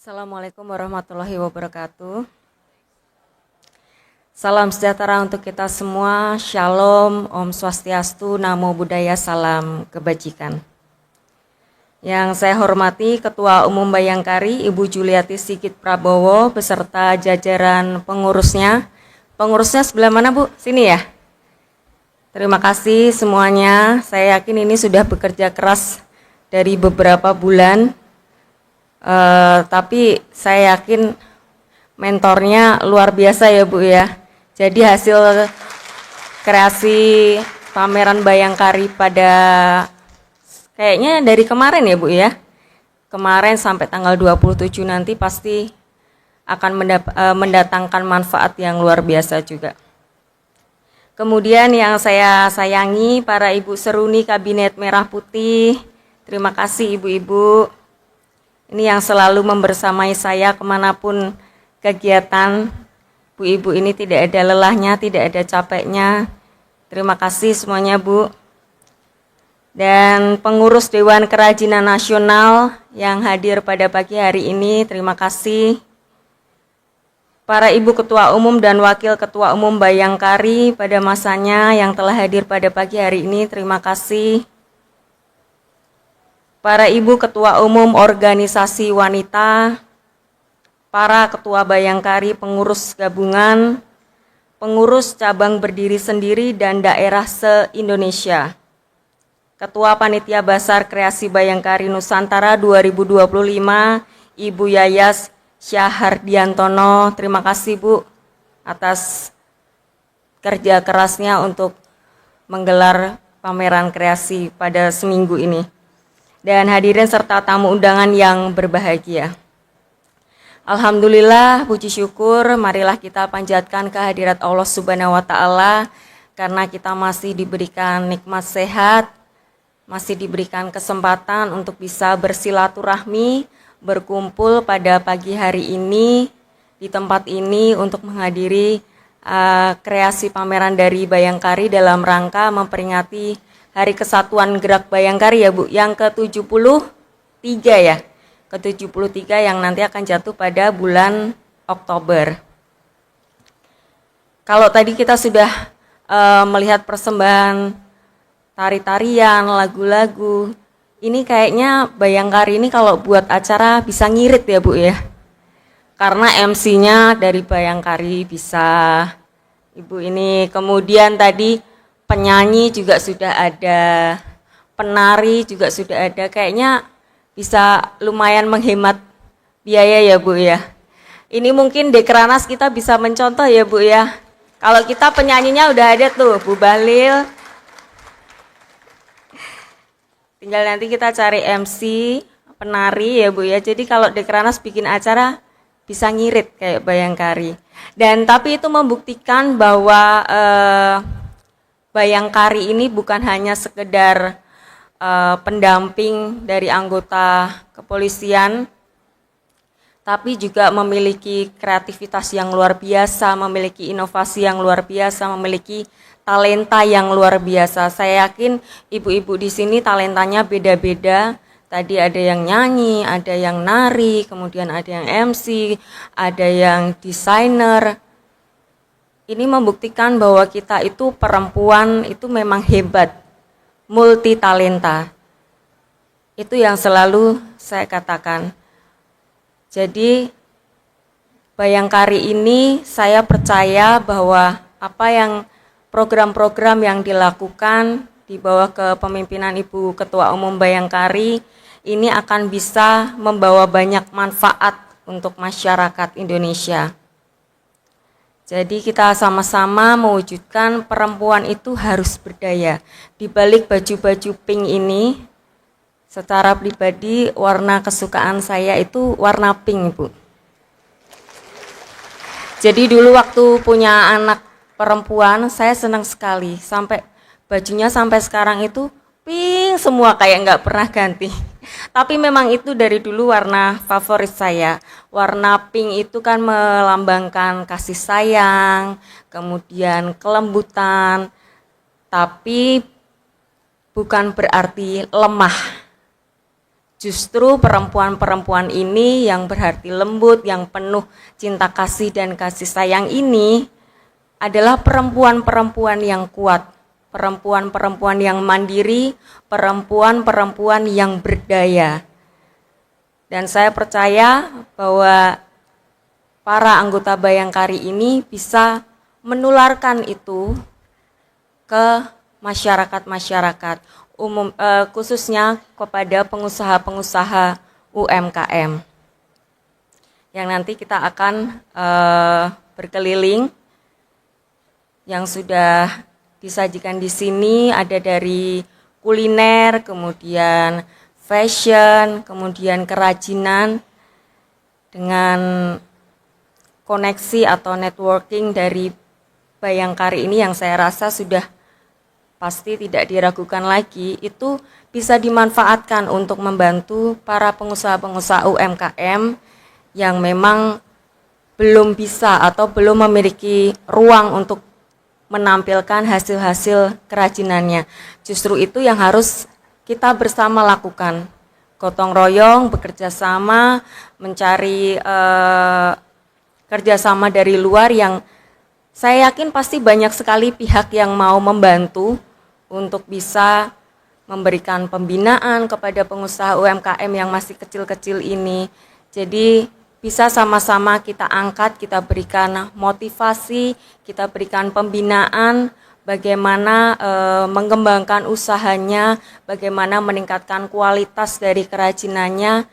Assalamualaikum warahmatullahi wabarakatuh. Salam sejahtera untuk kita semua. Shalom, Om Swastiastu, Namo Buddhaya, salam kebajikan. Yang saya hormati Ketua Umum Bayangkari, Ibu Juliati Sigit Prabowo, beserta jajaran pengurusnya. Pengurusnya sebelah mana, Bu? Sini ya? Terima kasih semuanya. Saya yakin ini sudah bekerja keras dari beberapa bulan. Tapi saya yakin mentornya luar biasa ya Bu ya. Jadi hasil kreasi pameran Bayangkari pada kayaknya dari kemarin ya Bu ya. Kemarin sampai tanggal 27 nanti pasti akan mendatangkan manfaat yang luar biasa juga. Kemudian yang saya sayangi para Ibu Seruni Kabinet Merah Putih. Terima kasih Ibu-Ibu. Ini yang selalu membersamai saya kemanapun kegiatan. Bu-ibu ini tidak ada lelahnya, tidak ada capeknya. Terima kasih semuanya Bu. Dan pengurus Dewan Kerajinan Nasional yang hadir pada pagi hari ini, terima kasih. Para Ibu Ketua Umum dan Wakil Ketua Umum Bayangkari pada masanya yang telah hadir pada pagi hari ini, terima kasih. Para Ibu Ketua Umum Organisasi Wanita, para Ketua Bayangkari Pengurus Gabungan, Pengurus Cabang Berdiri Sendiri dan Daerah se-Indonesia, Ketua Panitia Basar Kreasi Bayangkari Nusantara 2025, Ibu Yayas Syahardiantono, terima kasih Bu atas kerja kerasnya untuk menggelar pameran kreasi pada seminggu ini. Dan hadirin serta tamu undangan yang berbahagia. Alhamdulillah, puji syukur, marilah kita panjatkan kehadirat Allah Subhanahu wa Ta'ala, karena kita masih diberikan nikmat sehat, masih diberikan kesempatan untuk bisa bersilaturahmi, berkumpul pada pagi hari ini di tempat ini untuk menghadiri kreasi pameran dari Bayangkari dalam rangka memperingati Hari Kesatuan Gerak Bayangkari ya Bu, yang ke-73 ya, ke-73 yang nanti akan jatuh pada bulan Oktober. Kalau tadi kita sudah melihat persembahan tari-tarian, lagu-lagu, ini kayaknya Bayangkari ini kalau buat acara bisa ngirit ya Bu ya, karena MC-nya dari Bayangkari bisa Ibu ini, kemudian tadi penyanyi juga sudah ada, penari juga sudah ada, kayaknya bisa lumayan menghemat biaya ya Bu ya. Ini mungkin Dekranas kita bisa mencontoh ya Bu ya. Kalau kita penyanyinya udah ada tuh, Bu Bahlil. Tinggal nanti kita cari MC, penari ya Bu ya. Jadi kalau Dekranas bikin acara bisa ngirit kayak Bayangkari. Dan tapi itu membuktikan bahwa Bayangkari ini bukan hanya sekedar pendamping dari anggota kepolisian, tapi juga memiliki kreativitas yang luar biasa, memiliki inovasi yang luar biasa, memiliki talenta yang luar biasa. Saya yakin ibu-ibu di sini talentanya beda-beda. Tadi ada yang nyanyi, ada yang nari, kemudian ada yang MC, ada yang desainer. Ini membuktikan bahwa kita itu perempuan itu memang hebat, multi talenta. Itu yang selalu saya katakan. Jadi Bayangkari ini saya percaya bahwa apa yang program-program yang dilakukan di bawah kepemimpinan Ibu Ketua Umum Bayangkari ini akan bisa membawa banyak manfaat untuk masyarakat Indonesia. Jadi kita sama-sama mewujudkan perempuan itu harus berdaya. Di balik baju-baju pink ini, secara pribadi warna kesukaan saya itu warna pink Bu. Jadi dulu waktu punya anak perempuan, saya senang sekali. Sampai bajunya sampai sekarang itu pink semua, kayak nggak pernah ganti. Tapi memang itu dari dulu warna favorit saya. Warna pink itu kan melambangkan kasih sayang, kemudian kelembutan, tapi bukan berarti lemah. Justru perempuan-perempuan ini yang berhati lembut, yang penuh cinta kasih dan kasih sayang ini adalah perempuan-perempuan yang kuat, perempuan-perempuan yang mandiri, perempuan-perempuan yang berdaya. Dan saya percaya bahwa para anggota Bayangkari ini bisa menularkan itu ke masyarakat-masyarakat, khususnya kepada pengusaha-pengusaha UMKM. Yang nanti kita akan berkeliling, yang sudah disajikan di sini ada dari kuliner, kemudian fashion, kemudian kerajinan, dengan koneksi atau networking dari Bayangkari ini yang saya rasa sudah pasti tidak diragukan lagi, itu bisa dimanfaatkan untuk membantu para pengusaha-pengusaha UMKM yang memang belum bisa atau belum memiliki ruang untuk menampilkan hasil-hasil kerajinannya. Justru itu yang harus kita bersama lakukan, gotong royong, bekerja sama, mencari kerjasama dari luar yang saya yakin pasti banyak sekali pihak yang mau membantu untuk bisa memberikan pembinaan kepada pengusaha UMKM yang masih kecil-kecil ini. Jadi bisa sama-sama kita angkat, kita berikan motivasi, kita berikan pembinaan, bagaimana mengembangkan usahanya, bagaimana meningkatkan kualitas dari kerajinannya,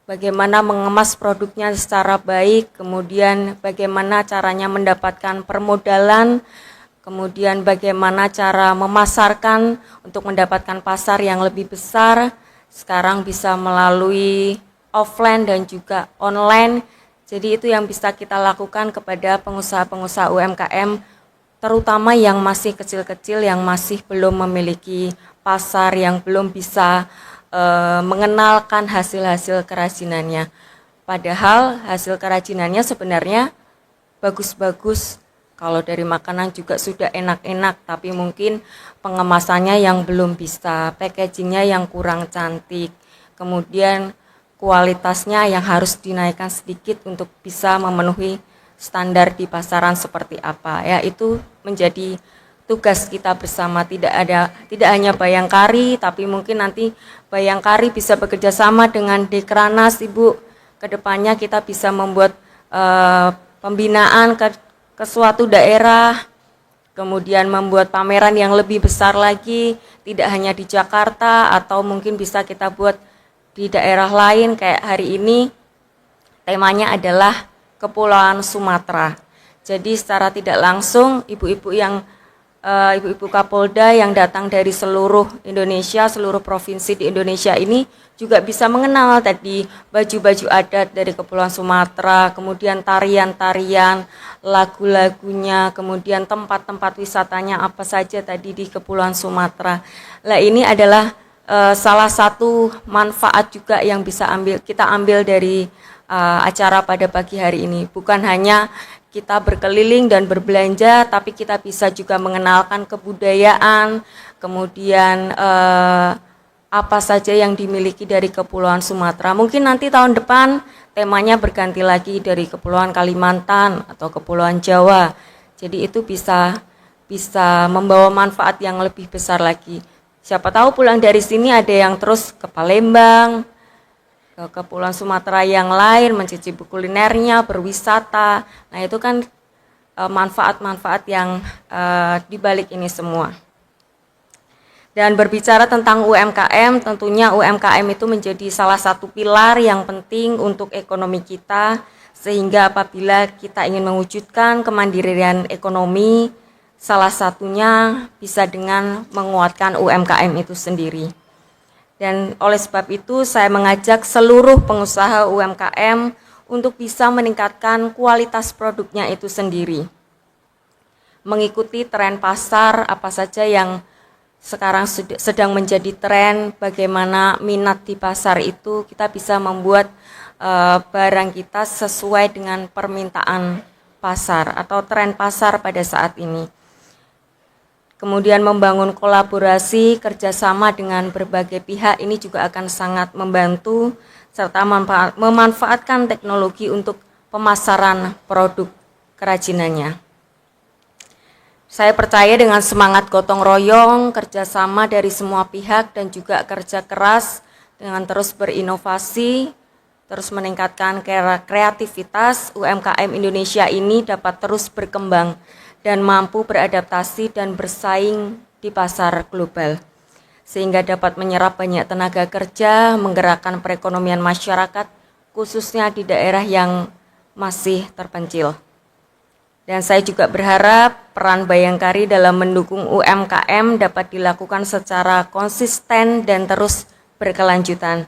bagaimana mengemas produknya secara baik, kemudian bagaimana caranya mendapatkan permodalan, kemudian bagaimana cara memasarkan untuk mendapatkan pasar yang lebih besar. Sekarang bisa melalui offline dan juga online. Jadi itu yang bisa kita lakukan kepada pengusaha-pengusaha UMKM, terutama yang masih kecil-kecil, yang masih belum memiliki pasar, yang belum bisa mengenalkan hasil-hasil kerajinannya. Padahal hasil kerajinannya sebenarnya bagus-bagus. Kalau dari makanan juga sudah enak-enak, tapi mungkin pengemasannya yang belum bisa, packagingnya yang kurang cantik, kemudian kualitasnya yang harus dinaikkan sedikit untuk bisa memenuhi standar di pasaran seperti apa. Ya, itu menjadi tugas kita bersama, tidak hanya Bayangkari, tapi mungkin nanti Bayangkari bisa bekerja sama dengan Dekranas, Ibu. Kedepannya kita bisa membuat pembinaan ke suatu daerah, kemudian membuat pameran yang lebih besar lagi, tidak hanya di Jakarta, atau mungkin bisa kita buat di daerah lain. Kayak hari ini temanya adalah Kepulauan Sumatera. Jadi secara tidak langsung ibu-ibu Kapolda yang datang dari seluruh Indonesia, seluruh provinsi di Indonesia ini juga bisa mengenal tadi baju-baju adat dari Kepulauan Sumatera, kemudian tarian-tarian, lagu-lagunya, kemudian tempat-tempat wisatanya apa saja tadi di Kepulauan Sumatera. Nah, ini adalah salah satu manfaat juga yang bisa kita ambil dari acara pada pagi hari ini. Bukan hanya kita berkeliling dan berbelanja, tapi kita bisa juga mengenalkan kebudayaan, kemudian apa saja yang dimiliki dari Kepulauan Sumatera. Mungkin nanti tahun depan temanya berganti lagi dari Kepulauan Kalimantan atau Kepulauan Jawa. Jadi itu bisa membawa manfaat yang lebih besar lagi. Siapa tahu pulang dari sini ada yang terus ke Palembang, ke Kepulauan Sumatera yang lain, mencicipi kulinernya, berwisata. Nah, itu kan manfaat-manfaat yang dibalik ini semua. Dan berbicara tentang UMKM, tentunya UMKM itu menjadi salah satu pilar yang penting untuk ekonomi kita, sehingga apabila kita ingin mewujudkan kemandirian ekonomi, salah satunya bisa dengan menguatkan UMKM itu sendiri. Dan oleh sebab itu saya mengajak seluruh pengusaha UMKM untuk bisa meningkatkan kualitas produknya itu sendiri. Mengikuti tren pasar apa saja yang sekarang sedang menjadi tren, bagaimana minat di pasar itu, kita bisa membuat barang kita sesuai dengan permintaan pasar atau tren pasar pada saat ini. Kemudian membangun kolaborasi kerjasama dengan berbagai pihak ini juga akan sangat membantu serta memanfaatkan teknologi untuk pemasaran produk kerajinannya. Saya percaya dengan semangat gotong royong, kerjasama dari semua pihak dan juga kerja keras dengan terus berinovasi, terus meningkatkan kreativitas, UMKM Indonesia ini dapat terus berkembang dan mampu beradaptasi dan bersaing di pasar global, sehingga dapat menyerap banyak tenaga kerja, menggerakkan perekonomian masyarakat, khususnya di daerah yang masih terpencil. Dan saya juga berharap peran Bayangkari dalam mendukung UMKM dapat dilakukan secara konsisten dan terus berkelanjutan,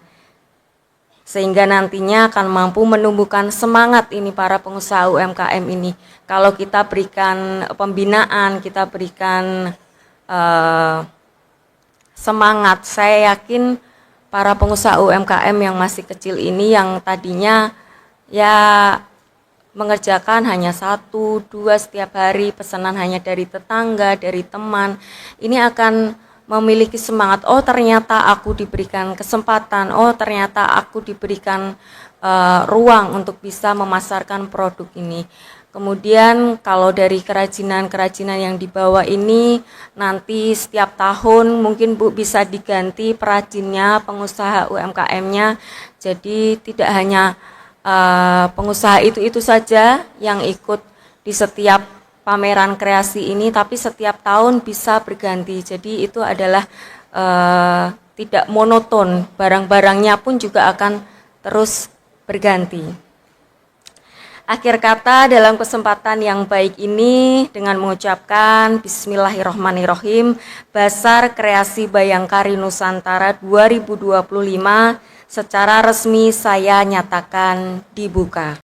sehingga nantinya akan mampu menumbuhkan semangat ini para pengusaha UMKM ini. Kalau kita berikan pembinaan, kita berikan semangat, saya yakin para pengusaha UMKM yang masih kecil ini yang tadinya ya mengerjakan hanya 1, 2 setiap hari, pesanan hanya dari tetangga, dari teman, ini akan memiliki semangat, oh ternyata aku diberikan kesempatan, oh ternyata aku diberikan ruang untuk bisa memasarkan produk ini. Kemudian kalau dari kerajinan-kerajinan yang dibawa ini nanti setiap tahun mungkin Bu bisa diganti perajinnya, pengusaha UMKM-nya, jadi tidak hanya pengusaha itu saja yang ikut di setiap pameran kreasi ini, tapi setiap tahun bisa berganti. Jadi itu adalah tidak monoton, barang-barangnya pun juga akan terus berganti. Akhir kata dalam kesempatan yang baik ini dengan mengucapkan Bismillahirrohmanirrohim, Basar Kreasi Bayangkari Nusantara 2025 secara resmi saya nyatakan dibuka.